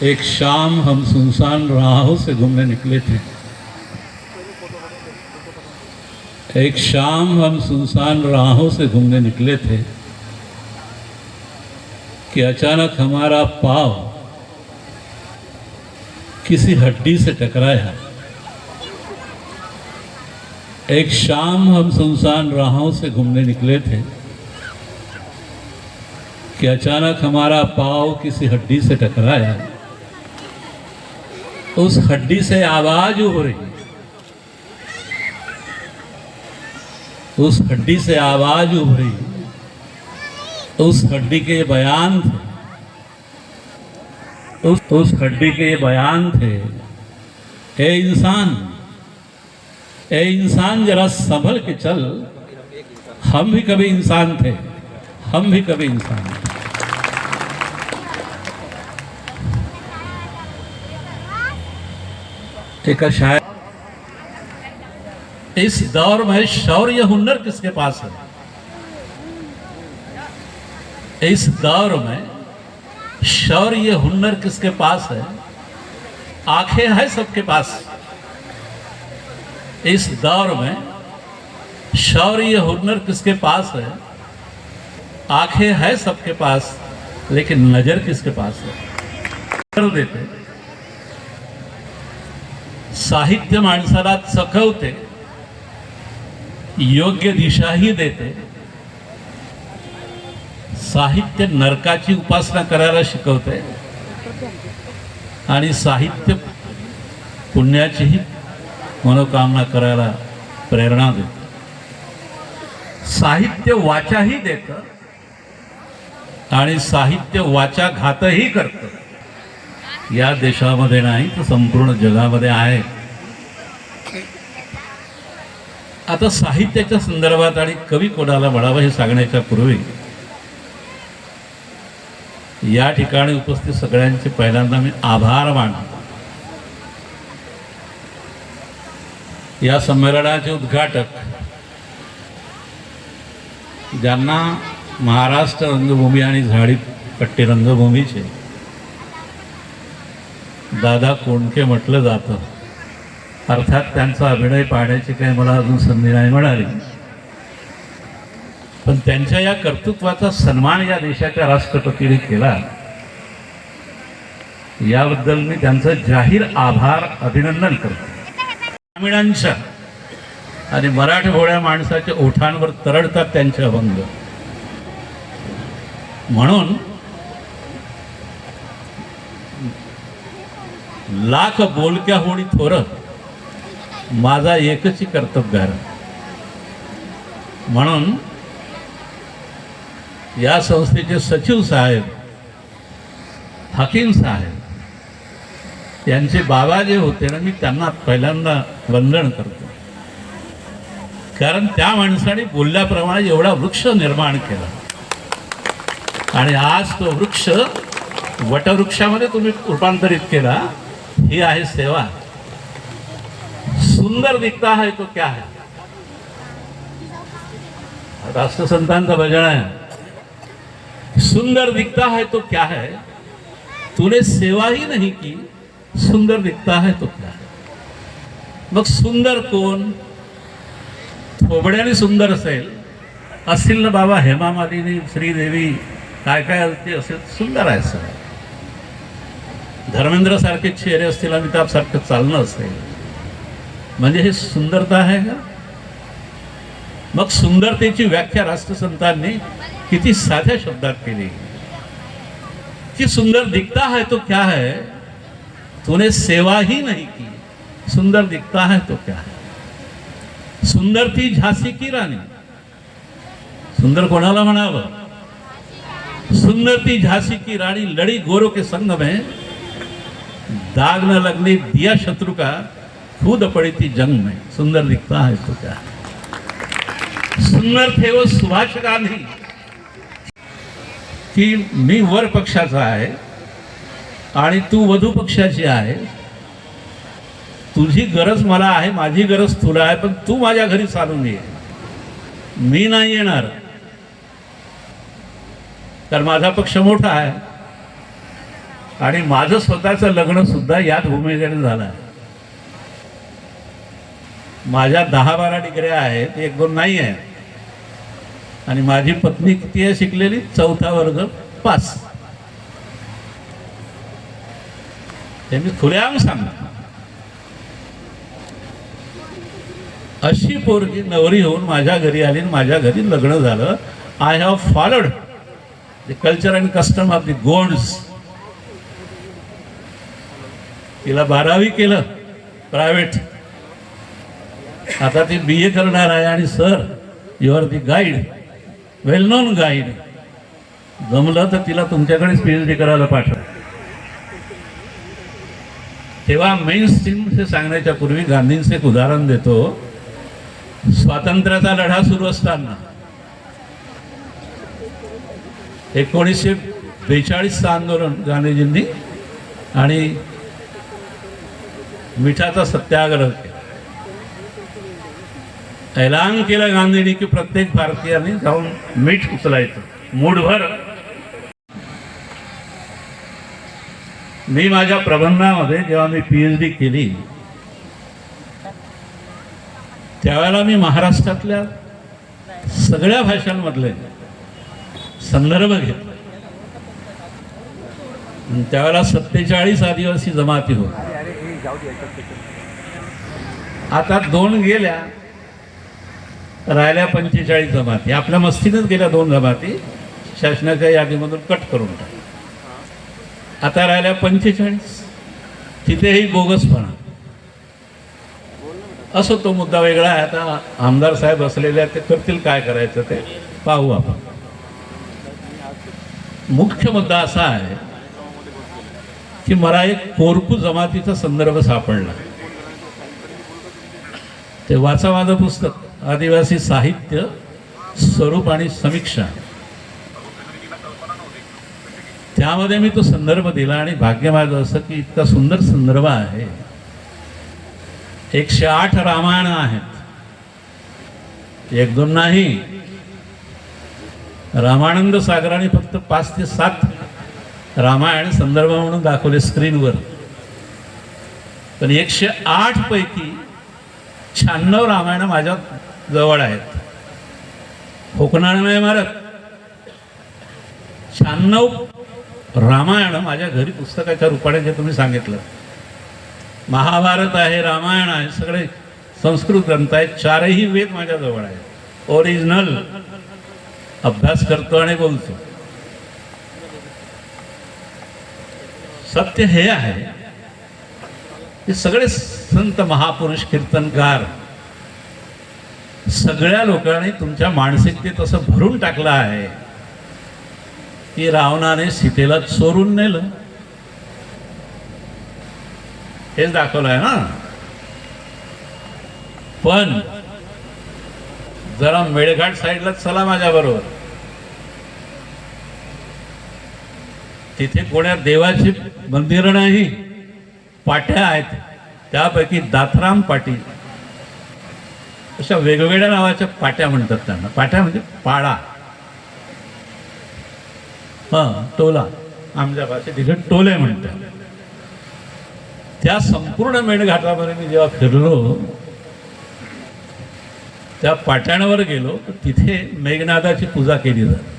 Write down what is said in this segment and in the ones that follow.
एक शाम हम सुनसान राहों से घूमने निकले थे। एक शाम हम सुनसान राहों से घूमने निकले थे कि अचानक हमारा पाँव किसी हड्डी से टकराया। एक शाम हम सुनसान राहों से घूमने निकले थे कि अचानक हमारा पाँव किसी हड्डी से टकराया। उस हड्डी से आवाज हो रही, उस हड्डी से आवाज उभरी, उस हड्डी के बयान थे, उस हड्डी के बयान थे, ए इंसान जरा संभल के चल, हम भी कभी इंसान थे, हम भी कभी इंसान थे। एक शायर, इस दौर में शौर्य हुनर किसके पास है? इस दौर में शौर्य हुनर किसके पास है? आंखें हैं सबके पास। इस दौर में शौर्य हुनर किसके पास है? आंखें हैं सबके पास, लेकिन नजर किसके पास है? कर देते साहित्य माणसाला चखवते, योग्य दिशाही देते। साहित्य नरकाची उपासना करायला शिकवते आणि साहित्य पुण्याचीही मनोकामना करायला प्रेरणा देते। साहित्य वाचाही देतं आणि साहित्य वाचाघातही करतं। या देशामध्ये नाही तर संपूर्ण जगामध्ये आहे। आता साहित्याच्या संदर्भात आणि कवी कोणाला म्हणावं हे सांगण्याच्या पूर्वी या ठिकाणी उपस्थित सगळ्यांचे पहिल्यांदा मी आभार मानतो। या संमेलनाचे उद्घाटक ज्यांना महाराष्ट्र रंगभूमी आणि झाडीपट्टी रंगभूमीचे दादा कोंडके म्हटलं जातं। अर्थात त्यांचा अभिनय पाहण्याची काही मला अजून संधी नाही मिळाली, पण त्यांच्या या कर्तृत्वाचा सन्मान या देशाच्या राष्ट्रपतींनी केला, याबद्दल मी त्यांचं जाहीर आभार अभिनंदन करतो। ग्रामीणांच्या आणि मराठमोळ्या माणसाच्या ओठांवर तरळतात त्यांचे अभंग। म्हणून लाख बोलक्या होणी थोर, माझा एकच कर्तव्य। म्हणून या संस्थेचे सचिव साहेब, हकीम साहेब यांचे बाबा जे होते ना, मी त्यांना पहिल्यांदा वंदन करतो, कारण त्या माणसाने बोलल्याप्रमाणे एवढा वृक्ष निर्माण केला आणि आज तो वृक्ष वटवृक्षामध्ये तुम्ही रूपांतरित केला। ही आहे सेवा। सुंदर दिखता है तो क्या है, राष्ट्रसंतांचा भजन है। सुंदर दिखता है तो क्या है, तूने सेवा ही नहीं की, सुंदर दिखता है तो क्या है। मग सुंदर कोण? थोबड्याने सुंदर असतील ना बाबा, हेमा मालिनी, श्रीदेवी, काय काय असेल, सुंदर आहे सर। धर्मेंद्र सारखे चेहरे असतील, अमिताभ सारखं चालणं असेल, म्हणजे हे सुंदरता आहे का? मग सुंदरतेची व्याख्या राष्ट्रसंतांनी किती साध्या शब्दात केली की सुंदर दिखता है तो क्या है, तूने सेवा ही नहीं की, सुंदर दिखता है तो क्या है। सुंदर थी झांसी की रानी। सुंदर कोणाला म्हणावं? सुंदर थी झांसी की रानी, लड़ी गोरों के संग में, दाग न लगने दिया शत्रु का, खुद पड़ी थी जंग में, सुंदर दिखता है तो क्या। सुंदर थे वो सुभाष गांधी की मी वर पक्षाचा आहे आणि तू वधू पक्षाची आहे, तुझी गरज मला आहे, माझी गरज तुला आहे, पण तू माझ्या घरी चालून ये, मी नाही येणार, कारण माझा पक्ष मोठा आहे। आणि माझं स्वतःचं लग्न सुद्धा याच भूमिकेने झालं आहे. माझ्या 10-12 डिग्र्या आहेत, 1-2 नाही आहे. आणि माझी पत्नी किती आहे शिकलेली? 4था वर्ग पास. हे मी खुलेआम सांगतो. अशी पोरगी नवरी होऊन माझ्या घरी आली आणि माझ्या घरी लग्न झालं. I have followed the culture and custom of the Gonds. तिला 12वी केलं प्रायव्हेट. आता ती BA करणार आहे. आणि sir, you are the guide, well non guide. जमलं तर तिला तुमच्याकडेच PhD करायला पाठव. तेव्हा मेन स्ट्रीम हे सांगण्याच्या पूर्वी गांधींचं एक उदाहरण देतो. स्वातंत्र्याचा लढा सुरू असताना 1942चं आंदोलन गांधीजींनी आणि मिठाचा सत्याग्रह केला. ऐलान केलं गांधींनी की प्रत्येक भारतीयाने जाऊन मीठ उचलायचं मूठभर. मी माझ्या प्रबंधामध्ये जेव्हा मी PhD केली त्यावेळेला मी महाराष्ट्रातल्या सगळ्या भाषांमधले संदर्भ घेतले. त्यावेळेला 47 आदिवासी जमाती होत्या. आता 2 गेल्या, राहिल्या 45 जमाती. आपल्या मस्तीनेच गेल्या 2 जमाती शासनाच्या यादीमधून कट करून टाकल्या. आता राहिल्या 45. तिथेही बोगसपणा. असो, तो मुद्दा वेगळा आहे. आता आमदार साहेब असलेले ते करतील काय करायचं ते पाहू आपण. मुख्य मुद्दा असा आहे की मला एक कोरकू जमातीचा संदर्भ सापडला. ते वाचा माझं पुस्तक, आदिवासी साहित्य स्वरूप आणि समीक्षा. त्यामध्ये मी तो संदर्भ दिला. आणि भाग्य माझं असं की इतका सुंदर संदर्भ आहे. 108 रामायण आहेत, 1-2 नाही. रामानंद सागराने फक्त 5 ते 7 रामायण संदर्भ म्हणून दाखवले स्क्रीनवर. पण 108 पैकी 96 रामायण माझ्या जवळ आहेत. कोकणाने नाही मारत. 96 रामायण माझ्या घरी पुस्तकाच्या रूपाने जे तुम्ही सांगितलं. महाभारत आहे, रामायण आहे, सगळे संस्कृत ग्रंथ आहेत. 4ही वेद माझ्या जवळ आहेत. ओरिजिनल अभ्यास करतो आणि बोलतो. सत्य हे आहे की सगळे संत महापुरुष कीर्तनकार सगळ्या लोकांनी तुमच्या मानसिकतेत असं भरून टाकलं आहे की रावणाने सीतेला चोरून नेलं. हेच दाखवलं आहे ना. पण जरा मेळघाट साईडला चला माझ्या बरोबर. तिथे कोण्या देवाची मंदिरं नाही, पाट्या आहेत. त्यापैकी दाथराम पाटी अशा वेगवेगळ्या नावाच्या पाट्या म्हणतात त्यांना. पाट्या म्हणजे पाडा, टोला. आमच्या भाषेत तिथे टोले म्हणतात. त्या संपूर्ण मेळघाटामध्ये मी जेव्हा फिरलो, त्या पाट्यांवर गेलो, तर तिथे मेघनादाची पूजा केली जाते.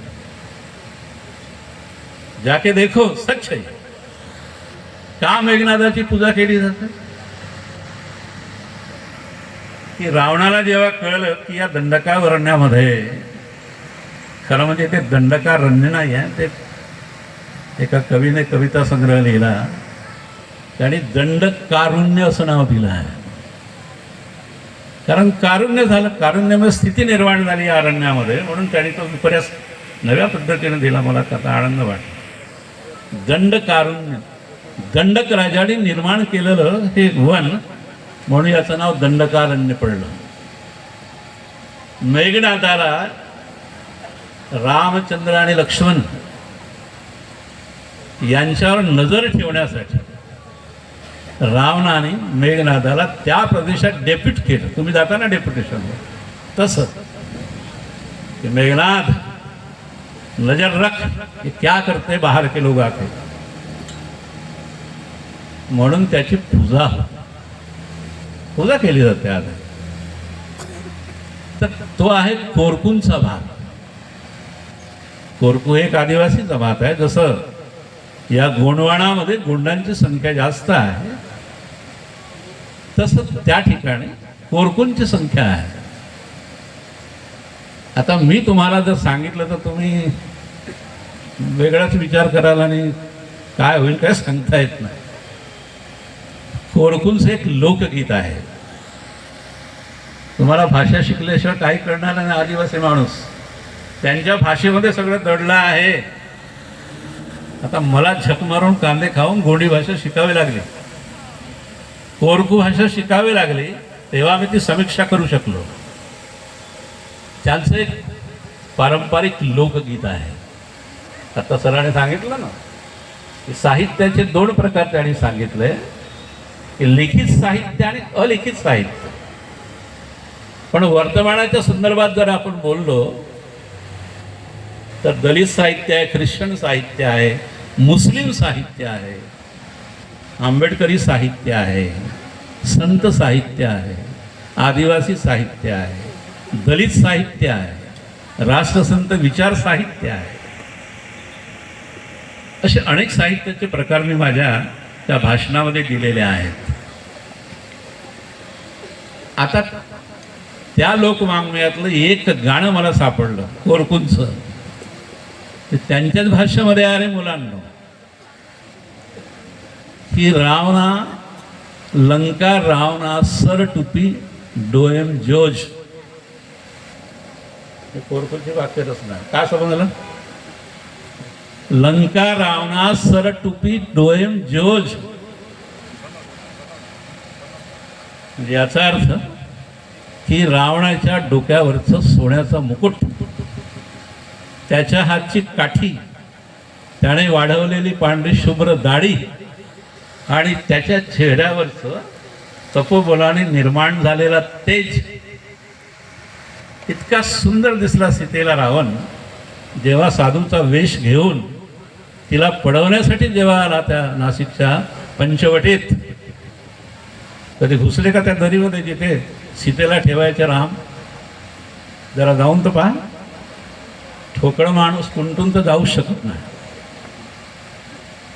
जाके देखो सच है. का मेघनादाची पूजा केली जाते? की रावणाला जेव्हा कळलं की या दंडकारण्यामध्ये, खरं म्हणजे ते दंडकारण्य नाही आहे, ते एका कवीने कविता संग्रह लिहिला. त्यांनी दंडकारुण्य असं नाव दिलं आहे. कारण कारुण्य झालं, कारुण्यामध्ये स्थिती निर्माण झाली या अरण्यामध्ये, म्हणून त्यांनी तो विपर्यास नव्या पद्धतीने दिला. मला त्याचा आनंद वाटला. दंडकारुण्य, दंडक राजाने निर्माण केलेलं हे वन, म्हणून याचं नाव दंडकारण्य पडलं. मेघनादाला रामचंद्र आणि लक्ष्मण यांच्यावर नजर ठेवण्यासाठी रावणाने मेघनादाला त्या प्रदेशात डेप्युट केलं. तुम्ही जाता ना डेप्युटेशनवर, तसं कि मेघनाद नजर रख, ये क्या करते बाहर के लोग आके. म्हणून त्याची पूजा केली जाते आज. तर तो आहे कोरकूंचा भाग. कोरकू एक आदिवासी जमात आहे. जसं या गोंडवानामध्ये गोंडांची संख्या जास्त आहे, तसं त्या ठिकाणी कोरकूंची संख्या आहे. आता मी तुम्हाला जर सांगितलं तर तुम्ही वेगळाच विचार कराल आणि काय होईल काय सांगता येत नाही. कोरकूंचं एक लोकगीत आहे. तुम्हाला भाषा शिकल्याशिवाय काही कळणार नाही. आदिवासी माणूस त्यांच्या भाषेमध्ये सगळं दडलं आहे. आता मला झक मारून कांदे खाऊन गोंडी भाषा शिकावी लागली, कोरकू भाषा शिकावी लागली, तेव्हा मी ती समीक्षा करू शकलो. त्यांचं एक पारंपरिक लोकगीत आहे. आता सरांनी सांगितलं ना की साहित्याचे 2 प्रकार त्यांनी सांगितले, की लिखित साहित्य आणि अलिखित साहित्य. पण वर्तमानाच्या संदर्भात जर आपण बोललो तर दलित साहित्य आहे, ख्रिश्चन साहित्य आहे, मुस्लिम साहित्य आहे, आंबेडकरी साहित्य आहे, संत साहित्य आहे, आदिवासी साहित्य आहे, दलित साहित्य आहे, राष्ट्रसंत विचार साहित्य आहे. असे अनेक साहित्याचे प्रकार मी माझ्या त्या भाषणामध्ये दिलेले आहेत. आता त्या लोकवाङ्मयातलं एक गाणं मला सापडलं कोरकूंचं. ते त्यांच्याच भाषेमध्ये आहे रे मुलांनो, की रावणा लंका रावणा सर टुपी डोयम जोज. हे कोरकूंची वाक्य रचना. काय समजलं? लंका रावणा सर टुपी डोयम जोज. म्हणजे याचा अर्थ की रावणाच्या डोक्यावरचं सोन्याचं मुकुट, त्याच्या हातची काठी, त्याने वाढवलेली पांढरी शुभ्र दाढी आणि त्याच्या चेहऱ्यावरचं तपोबलाने निर्माण झालेला तेज इतका सुंदर दिसला सीतेला रावण. जेव्हा साधूचा वेश घेऊन तिला पडवण्यासाठी जेव्हा आला त्या नाशिकच्या पंचवटीत, कधी घुसले का त्या दरीमध्ये जिथे सीतेला ठेवायचे राम? जरा जाऊन तर पहा. ठोकळं माणूस कुंटून तर जाऊच शकत नाही.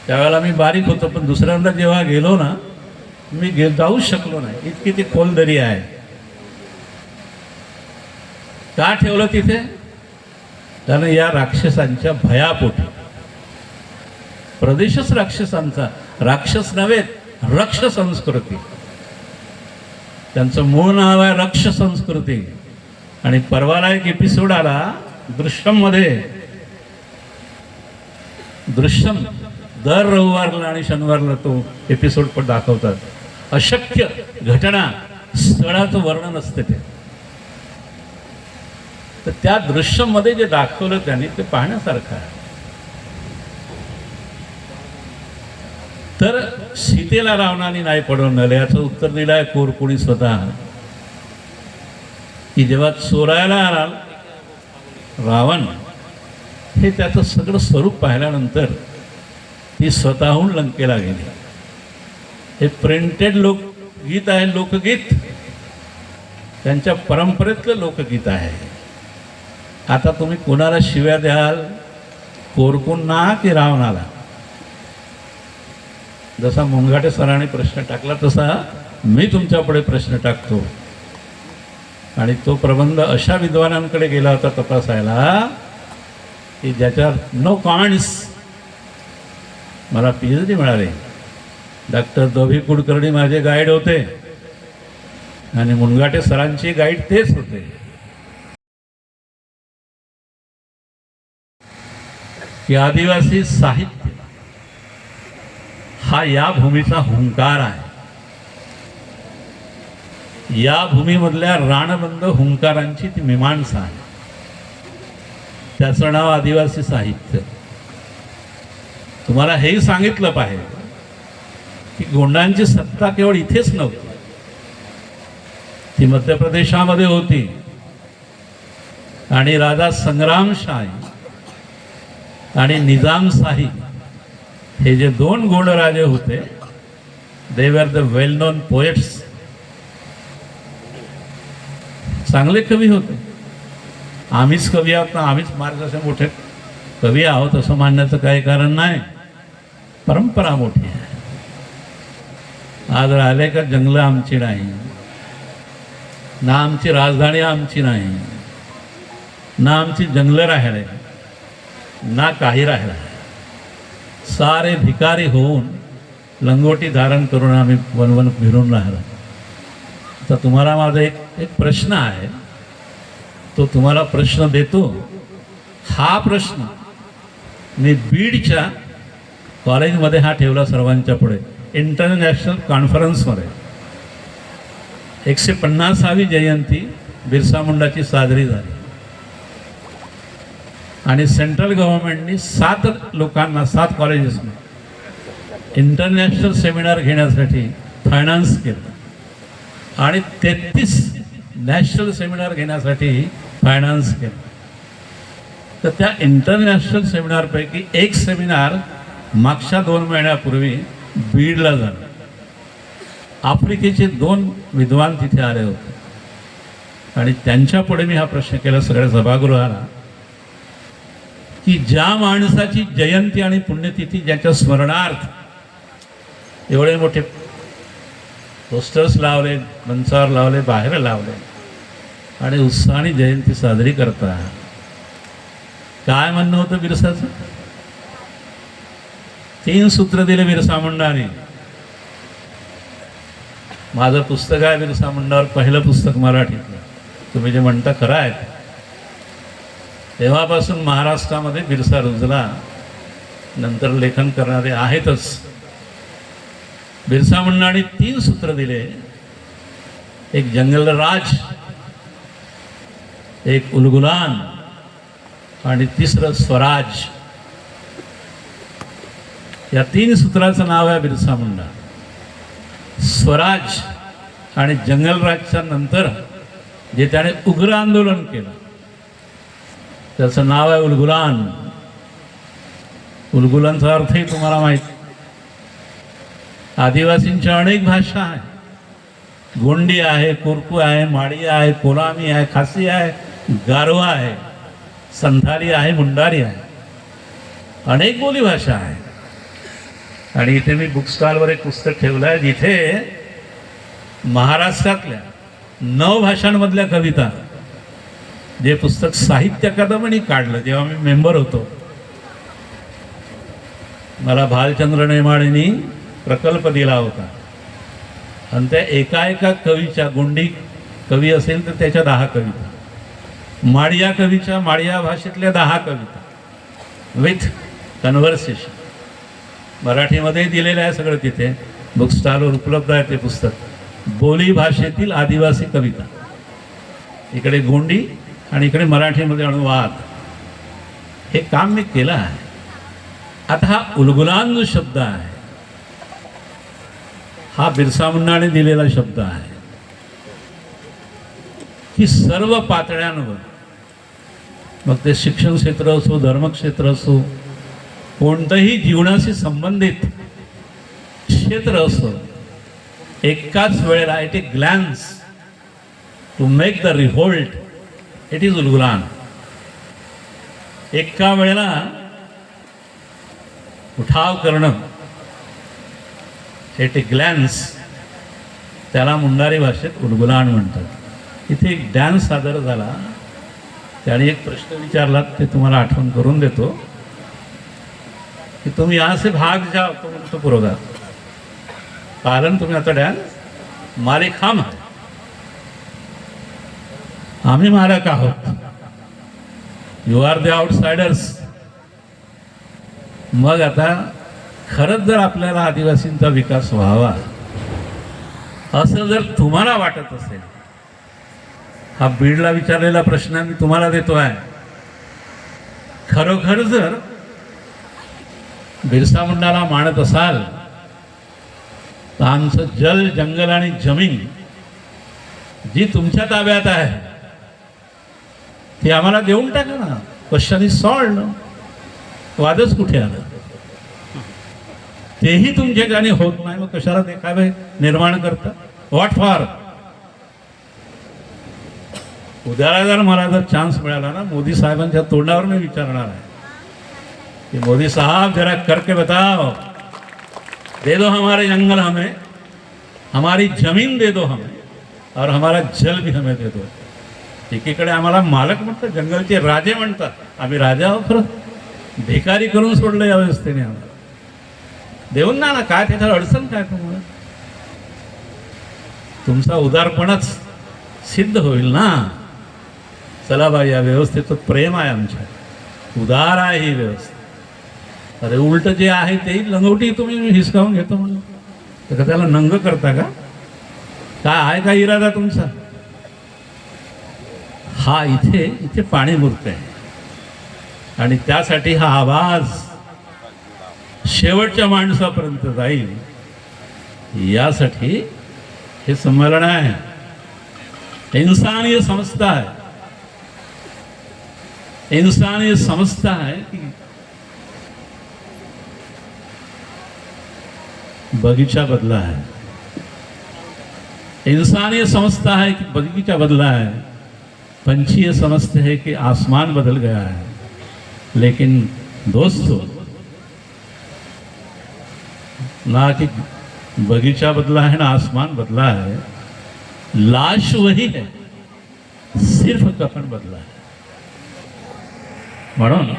त्यावेळेला मी बारीक होतो, पण दुसऱ्यांदा जेव्हा गेलो ना मी जाऊच शकलो नाही, इतकी ती खोल दरी आहे. का ठेवलं तिथे? कारण या राक्षसांच्या भयापोटी. प्रदेशच राक्षसांचा, राक्षस नव्हे रक्ष संस्कृती. त्यांचं मूळ नाव आहे रक्ष संस्कृती. आणि परवाला एक एपिसोड आला दृश्यममध्ये. दृश्यम दर रविवारला आणि शनिवारला तो एपिसोड पण दाखवतात. अशक्य घटना स्थळाचं वर्णन असते ते. तर त्या दृश्यमध्ये जे दाखवलं त्यांनी ते पाहण्यासारखं आहे. तर सीतेला रावणाने नाही पडवलं याचं उत्तर दिलं आहे कोरकुणी स्वतः. की जेव्हा चोरायला आला रावण, हे त्याचं सगळं स्वरूप पाहिल्यानंतर ती स्वतःहून लंकेला गेली. हे प्रिंटेड लोकगीत आहे, लोकगीत त्यांच्या परंपरेतलं लोकगीत आहे. आता तुम्ही कोणाला शिव्या द्याल, कोरकूंना की रावणाला? जसा मुनघाटे सरांनी प्रश्न टाकला तसा मी तुमच्यापुढे प्रश्न टाकतो. आणि तो प्रबंध अशा विद्वानांकडे गेला होता तपासायला की ज्याच्यावर नो कॉमेंट्स. मला PhD मिळाले. डॉक्टर दोभी कुलकर्णी माझे गाईड होते आणि मुनघाटे सरांची गाईड तेच होते. की आदिवासी साहित्य हा या भूमीचा हुंकार आहे. या भूमीमधल्या राणबंद हुंकारांची ती मीमांसा आहे. त्याचं नाव आदिवासी साहित्य. तुम्हाला हेही सांगितलं पाहिजे की गोंडांची सत्ता केवळ इथेच नव्हती, ती मध्य प्रदेशामध्ये होती. आणि राजा संग्रामशाही आणि निजामशाही हे जे 2 गोंड राजे होते दे were the well non poets. चांगले कवी होते. आम्हीच कवी आहोत ना, आम्हीच मार्ग असे मोठे कवी आहोत असं मानण्याचं काही कारण नाही. परंपरा मोठी आहे. आज राहिले का जंगलं आमची नाही, ना आमची राजधानी आमची नाही, ना आमची जंगलं राहिले, ना काही राहिलं. सारे भिकारी होऊन लंगोटी धारण करून आम्ही वनवन फिरून राहिलो. तर तुम्हाला माझा एक प्रश्न आहे, तो तुम्हाला प्रश्न देतो. हा प्रश्न मी बीडच्या कॉलेजमध्ये हा ठेवला सर्वांच्या पुढे. इंटरनॅशनल कॉन्फरन्समध्ये 150वी जयंती बिरसा मुंडाची साजरी झाली आणि सेंट्रल गव्हर्नमेंटनी 7 लोकांना 7 कॉलेजेसना इंटरनॅशनल सेमिनार घेण्यासाठी फायनान्स केलं आणि 33 नॅशनल सेमिनार घेण्यासाठी फायनान्स केलं. तर त्या इंटरनॅशनल सेमिनारपैकी एक सेमिनार मागच्या 2 महिन्यापूर्वी बीडला झालं. आफ्रिकेचे 2 विद्वान तिथे आले होते आणि त्यांच्यापुढे मी हा प्रश्न केला सगळ्या सभागृहाला की ज्या माणसाची जयंती आणि पुण्यतिथी, ज्याच्या स्मरणार्थ एवढे मोठे पोस्टर्स लावले, मंचावर लावले, बाहेर लावले आणि उत्साहाने जयंती साजरी करता, काय म्हणणं होतं बिरसाचं? 3 सूत्र दिले बिरसा मुंडाने. माझं पुस्तक आहे बिरसा मुंडावर, पहिलं पुस्तक मराठीतलं. तुम्ही जे म्हणता खरं आहे. तेव्हापासून महाराष्ट्रामध्ये बिरसा रुजला, नंतर लेखन करणारे आहेतच. बिरसा मुंडाने 3 सूत्र दिले. एक जंगलराज, एक उलगुलान आणि तिसरं स्वराज. या 3 सूत्राचं नाव आहे बिरसा मुंडा. स्वराज आणि जंगलराजच्या नंतर जे त्याने उग्र आंदोलन केलं त्याचं नाव आहे उलगुलान. उलगुलानचा अर्थही तुम्हाला माहिती. आदिवासींच्या अनेक भाषा आहे. गोंडी आहे, कोरकू आहे, माडी आहे, कोलामी आहे, खासी आहे, गारवा आहे, संथाली आहे, मुंडारी आहे. अनेक बोलीभाषा आहे. आणि इथे मी बुक स्टॉलवर एक पुस्तक ठेवलं आहे जिथे महाराष्ट्रातल्या 9 भाषांमधल्या कविता, जे पुस्तक साहित्य अकादमीने काढलं जेव्हा मी मेंबर होतो. मला भालचंद्र नेमाडेंनी प्रकल्प दिला होता आणि त्या एका कवीच्या, गोंडी कवी असेल तर त्याच्या 10 कविता, माडिया कवीच्या माडिया भाषेतल्या 10 कविता विथ कन्व्हर्सेशन. मराठीमध्ये दिलेलं आहे सगळं. तिथे बुक स्टॉलवर उपलब्ध आहे ते पुस्तक. बोली भाषेतील आदिवासी कविता, इकडे गोंडी आणि इकडे मराठीमध्ये अनुवाद. हे काम मी केलं आहे. आता हा उलगुलान जो शब्द आहे हा बिरसा मुंडाने दिलेला शब्द आहे की सर्व पातळ्यांवर, मग ते शिक्षण क्षेत्र असो, धर्मक्षेत्र असो, कोणतंही जीवनाशी संबंधित क्षेत्र असो, एकाच वेळेला at a glance to make the revolt, it is Ulgulan. एका वेळेला उठाव करणं, एट ए ग्लॅन्स, त्याला मुंडारी भाषेत उलगुलान म्हणतात. इथे एक डॅन्स सादर झाला, त्याने एक प्रश्न विचारला, ते तुम्हाला आठवण करून देतो कि तुम यहाँ से भाग जाओ. तो म्हणतो पुरोगा, कारण तुम्ही आता डॅन्स मालिकाम आहे, आम्ही मालक आहोत, यू आर द आउटसाइडर्स. मग आता खरंच जर आपल्याला आदिवासींचा विकास व्हावा असं जर तुम्हाला वाटत असेल, हा बीडला विचारलेला प्रश्न मी तुम्हाला देतो आहे. खरोखर जर बिरसा मुंडाला मानत असाल तर आमचं जल, जंगल आणि जमीन जी तुमच्या ताब्यात आहे ती आम्हाला देऊन टाका ना. Question is solved. वादच कुठे आलं? तेही तुमच्याच्याने होत नाही, मग कशाला देखावे निर्माण करता? What for? उद्याला जर मला जर चान्स मिळाला ना, मोदी साहेबांच्या तोंडावर मी विचारणार आहे कि मोदी साहब जरा करके बताओ, दे दो हमारे जंगल हमें, हमारी जमीन दे दो हमें, और हमारा जल भी हमें दे दो. एकीकडे आम्हाला मालक म्हणतात, जंगलचे राजे म्हणतात. आम्ही राजा आहोत खरं? भिकारी करून सोडलं या व्यवस्थेने आम्हाला. देऊन ना काय त्याच्यात अडचण काय तुम्हाला? तुमचा उदारपणच सिद्ध होईल ना. चला बाई, या व्यवस्थेचं प्रेम आहे आमच्या, उदार आहे ही व्यवस्था. अरे उलट जे आहे ते लंगोटी तुम्ही हिसकावून घेतो म्हणून तर का त्याला नंग करता का? काय आहे का इरादा तुमचा? हा इथे पाणी मुरत आहे आणि त्यासाठी हा आवाज शेवटच्या माणसापर्यंत जाईल, यासाठी हे संमेलन आहे. इंसानियत समझता है, इंसानियत समझता है कि बगीचा बदला है. इंसान ये समझता है कि बगीचा बदला है, पंछी ये समझते हैं कि आसमान बदल गया है. लेकिन दोस्तों, ना कि बगीचा बदला है ना आसमान बदला है, लाश वही है, सिर्फ कफन बदला है. म्हणून